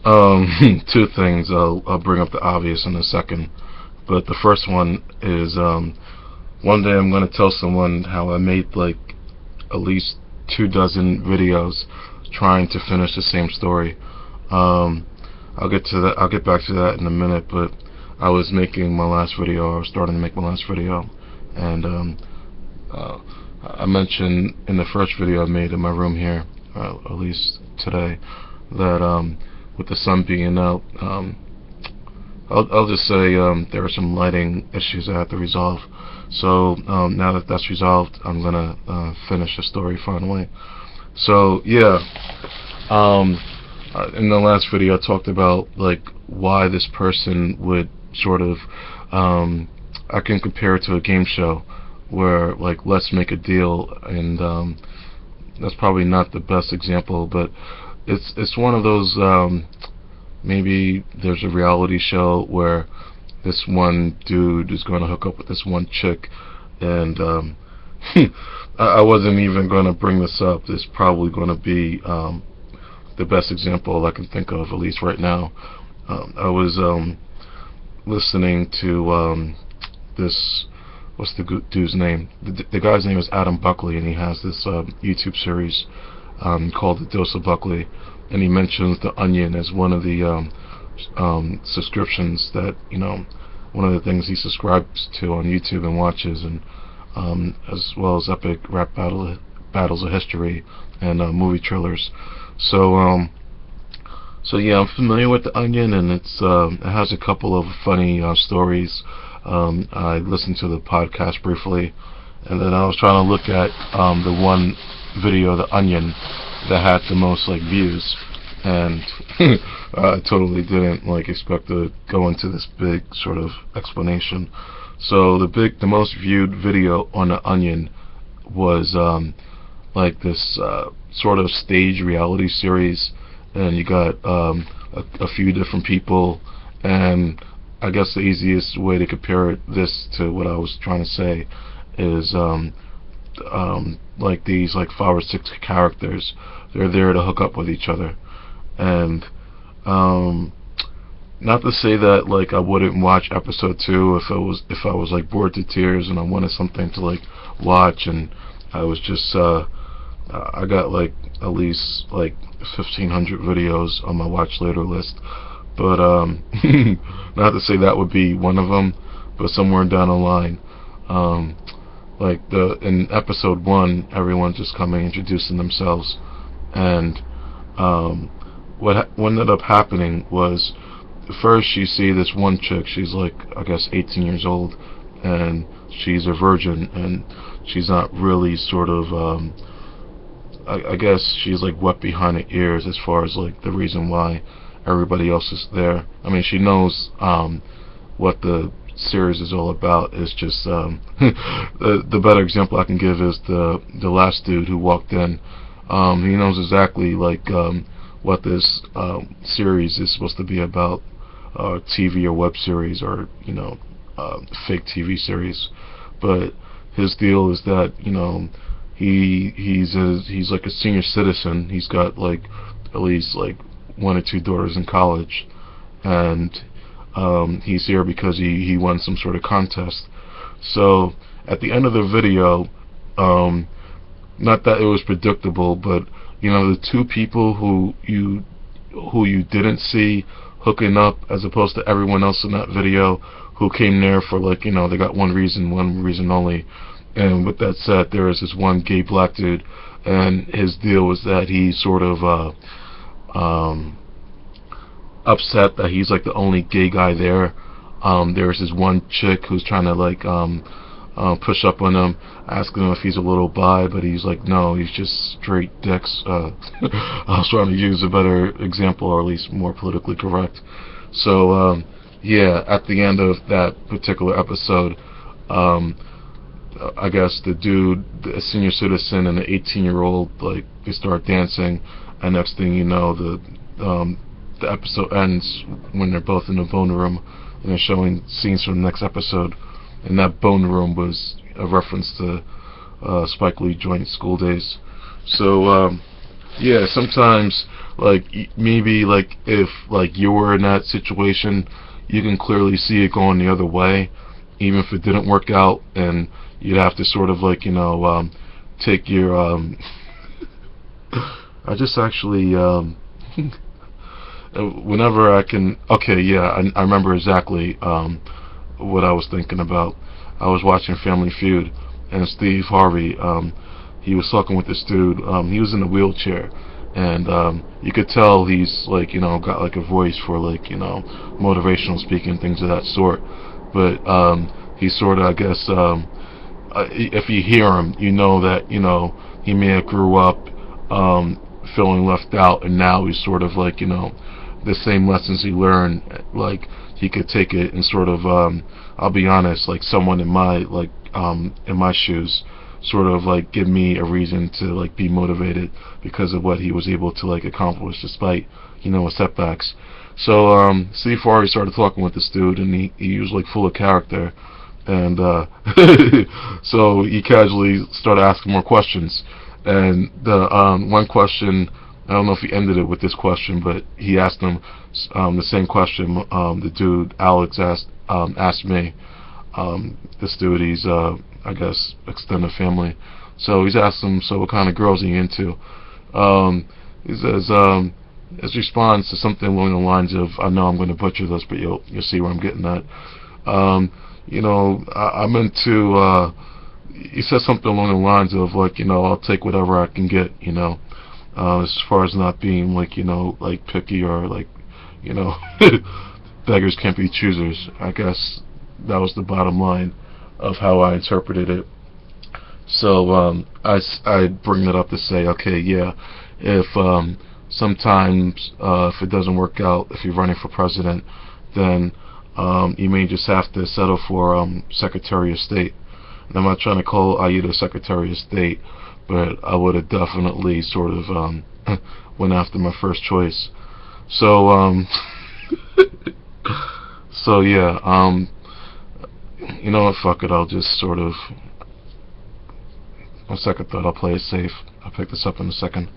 Two things. I'll bring up the obvious in a second, but the first one is one day I'm going to tell someone how I made like at least 2 dozen videos trying to finish the same story. Um, I'll get to that. I'll get back to that in a minute. But I was making my last video. I was starting to make my last video, and uh, I mentioned in the first video I made in my room here, at least today, that with the sun being out, I'll just say there are some lighting issues I have to resolve. So now that that's resolved, I'm gonna finish the story finally. So yeah, in the last video I talked about like why this person would sort of I can compare it to a game show where like let's make a deal, and that's probably not the best example, but it's one of those maybe there's a reality show where this one dude is going to hook up with this one chick, and I wasn't even going to bring this up. This is probably going to be the best example I can think of, at least right now. I was listening to this, what's the dude's name? The guy's name is Adam Buckley, and he has this YouTube series called The Dose of Buckley, and he mentions The Onion as one of the subscriptions that, one of the things he subscribes to on YouTube and watches, and as well as epic rap battles of history and movie trailers. So yeah, I'm familiar with The Onion, and it has a couple of funny stories. I listened to the podcast briefly, and then I was trying to look at the one video, The Onion, that had the most like views, and I totally didn't like expect to go into this big sort of explanation. So the most viewed video on The Onion was like this sort of stage reality series, and you got a few different people, and I guess the easiest way to compare this to what I was trying to say is like these like 5 or 6 characters. They're there to hook up with each other, and not to say that like I wouldn't watch episode 2 if I was like bored to tears and I wanted something to like watch, and I was just I got like at least like 1,500 videos on my watch later list, but not to say that would be one of them, but somewhere down the line, like in episode 1, everyone's just coming introducing themselves, and what ended up happening was, first you see this one chick. She's like, I guess 18 years old, and she's a virgin, and she's not really sort of I guess she's like wet behind the ears as far as like the reason why everybody else is there. I mean, she knows what the series is all about. Is just the better example I can give is the last dude who walked in. He knows exactly like what this series is supposed to be about, TV or web series, or fake TV series. But his deal is that he's like a senior citizen. He's got like at least like 1 or 2 daughters in college, and he's here because he won some sort of contest. So at the end of the video, not that it was predictable, but the 2 people who you didn't see hooking up, as opposed to everyone else in that video who came there for like they got one reason only. And with that said, there is this one gay black dude, and his deal was that he sort of upset that he's like the only gay guy there. There's this one chick who's trying to like push up on him, asking him if he's a little bi, but he's like, no, he's just straight dicks. I was trying to use a better example, or at least more politically correct. So yeah, at the end of that particular episode, I guess the dude, the senior citizen, and the 18-year-old, like, they start dancing, and next thing you know, the episode ends when they're both in the bone room, and they're showing scenes from the next episode. And that bone room was a reference to Spike Lee joint School Days. So yeah, sometimes like maybe like if like you were in that situation, you can clearly see it going the other way, even if it didn't work out, and you'd have to sort of like take your I just actually whenever I can, okay, yeah, I remember exactly what I was thinking about. I was watching Family Feud, and Steve Harvey, he was talking with this dude. He was in a wheelchair, and you could tell he's like, got like a voice for like, motivational speaking, things of that sort. But he sort of, I guess, if you hear him, you know that he may have grew up feeling left out, and now he's sort of like the same lessons he learned, like he could take it and sort of I'll be honest, like someone in my in my shoes, sort of like give me a reason to like be motivated because of what he was able to like accomplish despite setbacks. So Steve Harvey started talking with this dude, and he was like full of character, and so he casually started asking more questions. And the one question, I don't know if he ended it with this question, but he asked him the same question the dude Alex asked me. This dude, he's I guess extended family, so he's asked him, so what kind of girls are you into? He says his response to something along the lines of, I know I'm going to butcher this, but you'll see where I'm getting at. I'm into. He says something along the lines of like, I'll take whatever I can get, as far as not being like, like picky or like, you know, beggars can't be choosers. I guess that was the bottom line of how I interpreted it. So I bring that up to say, okay, yeah, if sometimes if it doesn't work out, if you're running for president, then you may just have to settle for Secretary of State. And I'm not trying to call Aida Secretary of State, but I would have definitely sort of went after my first choice. So so yeah, you know what, fuck it, I'll just sort of, on second thought, I'll play it safe. I'll pick this up in a second.